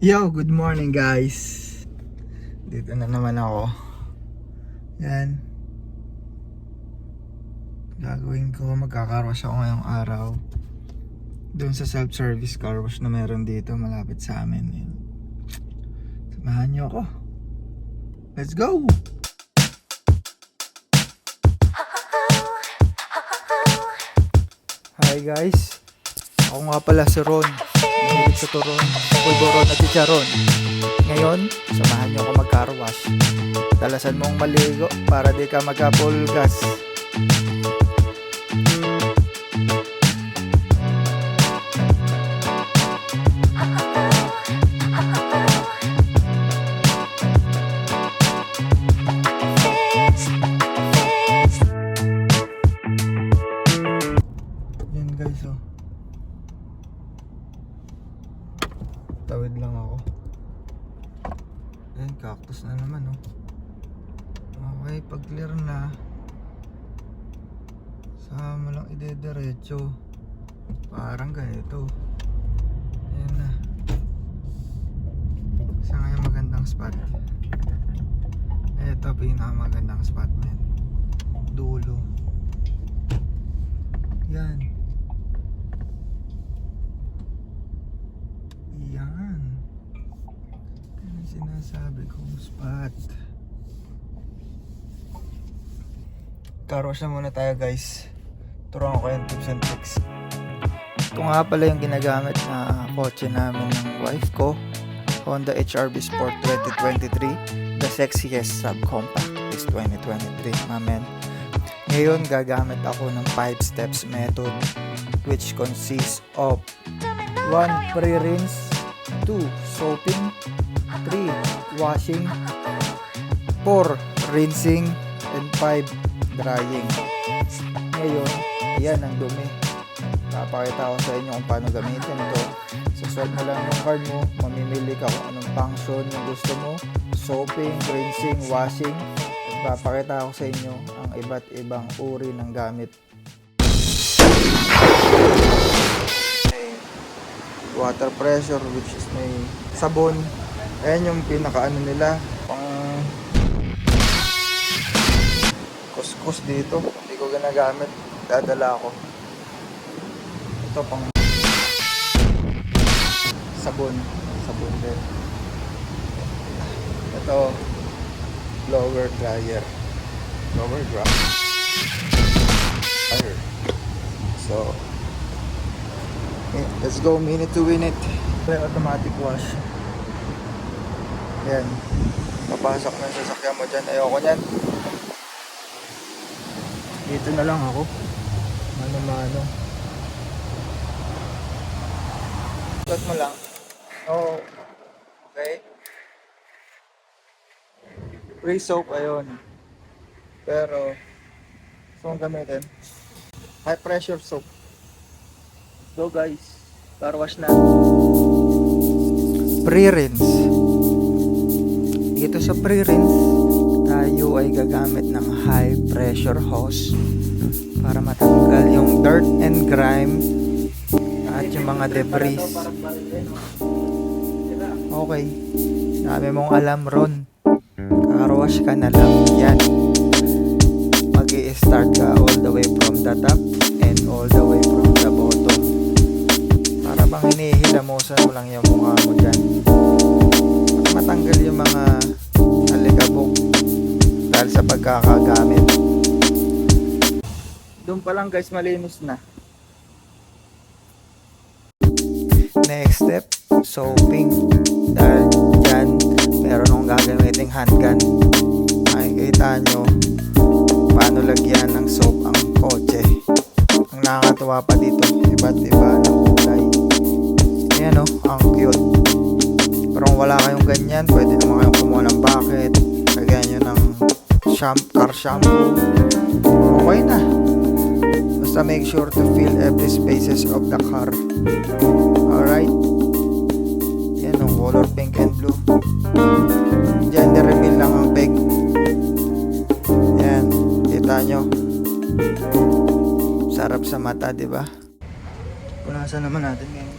Yo, good morning guys. Dito na naman ako. Yan. Gagawin ko, magkakarwash ako ngayong araw. Doon sa self-service car wash na meron dito malapit sa amin. Yan. Samahan niyo ako. Let's go! Hi guys. Ako nga pala si Ron. Mahilig sa turon, pulboron at chicharon. Ngayon, samahan niyo ako mag-carwash. Dalasan mong maligo para di ka magkapulgas. Yan guys, oh. Tawid lang ako. Ayan, cactus na naman, oh. Okay, pag clear na, sama lang idediretso. Parang ganito. Ayan na. Saan nga yung magandang spot? Ito, pinakamagandang spot, man. Dulo. Yan. Yan. Yan ang sinasabi kong spot. Car wash na muna tayo guys. Turuan ko yung tips and tricks. Ito nga pala yung ginagamit na kotse namin ng wife ko. Honda HR-V Sport 2023. The sexiest subcompact is 2023, mamen. Ngayon gagamit ako ng 5 steps method, which consists of 1. Pre-rinse, 2. Soaping, 3. Washing, 4. Rinsing, and 5. Drying. Ngayon, yan ang dumi. Papakita ko sa inyo kung paano gamitin ito. Saswipe mo lang yung card mo, mamimili ka kung anong function yung gusto mo. Soaping, rinsing, washing. At papakita ko sa inyo ang iba't ibang uri ng gamit. Water pressure, which is may sabon. Ayan yung pinakaano nila, pang kuskus dito. Hindi ko ginagamit, dadala ako. Ito pang sabon din. Ito blower dryer. So let's go, minute to win it. Automatic wash. Yan. Papasok na yung sasakyan mo dyan. Ayoko nyan. Dito na lang ako. Mano-mano. Cut mo lang. Oh. Okay. Free soap, ayun. Pero so ang gamitin, high pressure soap. So guys, car wash na. Pre-rinse. Dito sa pre-rinse, tayo ay gagamit ng high pressure hose para matanggal yung dirt and grime at yung mga debris. Okay, dami mong alam, Ron. Car wash ka na lang. Yan, mag-i-start ka all the way from the top and all the way from the bottom. Para bang hinihilamusan mo lang yung mukha mo dyan. Matanggal yung mga alikabok dahil sa pagkakagamit. Doon pa lang guys, malinis na. Next step, soaping. Dahil dyan meron akong gagamiting handgun. Makikita nyo paano lagyan ng soap ang kotse. Ang nakakatuwa pa dito, iba't iba ng kulay. Ayan o, ang cute. Pero kung wala kayong ganyan, pwede naman kayong kumuha ng bucket, lagyan nyo ng car shampoo. Okay na. Basta make sure to fill every spaces of the car. Alright. Yan o, color pink and blue. Gender reveal lang ang peg. Yan, kita nyo. Sarap sa mata, diba? Punasan naman natin ngayon.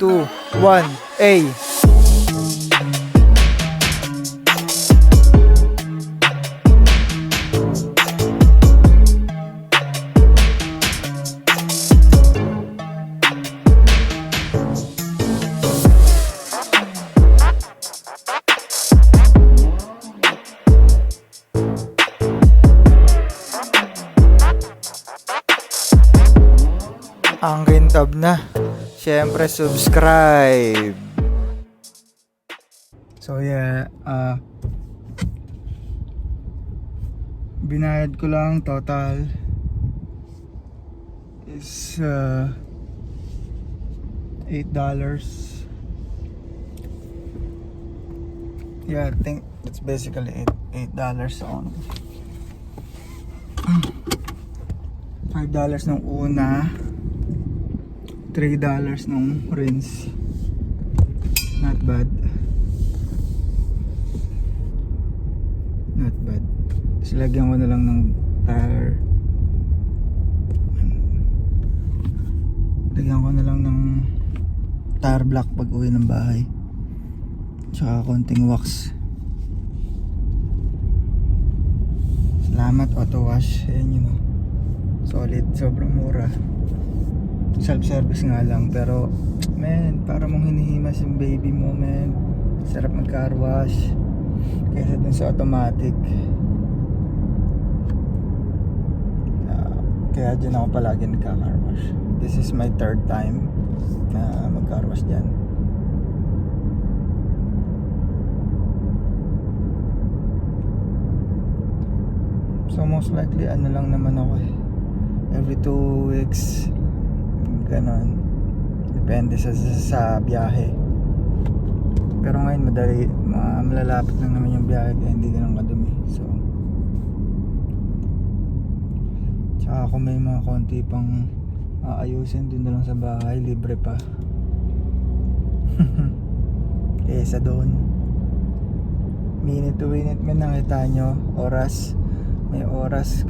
2, 1, A! Ang kintab na. Siyempre, subscribe. So yeah, binayad ko lang total is $8. Yeah, I think it's basically $8 on $5 nung una, $3 nung rinse. Not bad. Not bad. Tapos lagyan ko na lang ng tire. Lagyan ko na lang ng tire block pag uwi ng bahay. Tsaka konting wax. Salamat auto wash. Ayan yun, solid, sobrang mura. Self-service nga lang, pero man, para mong hinihimas yung baby mo, man. Sarap mag-car wash kaysa dun sa automatic. Kaya dyan ako palagi nagka-car wash. This is my 3rd time na mag-car wash dyan. So most likely ano lang naman ako every 2 weeks, ganon. Depende sa biyahe. Pero ngayon madali, malalapit lang naman yung biyahe kaya hindi ganun kadumi. So tsaka kung may mga konti pang aayusin dun na lang sa bahay, libre pa. Kesa doon. Minute to minute man nakita nyo, oras. May oras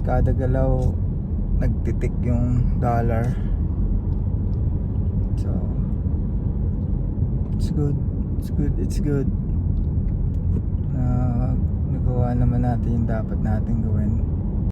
kada galaw nagtitik yung dollar. So it's good na nagawa naman natin yung dapat natin gawin.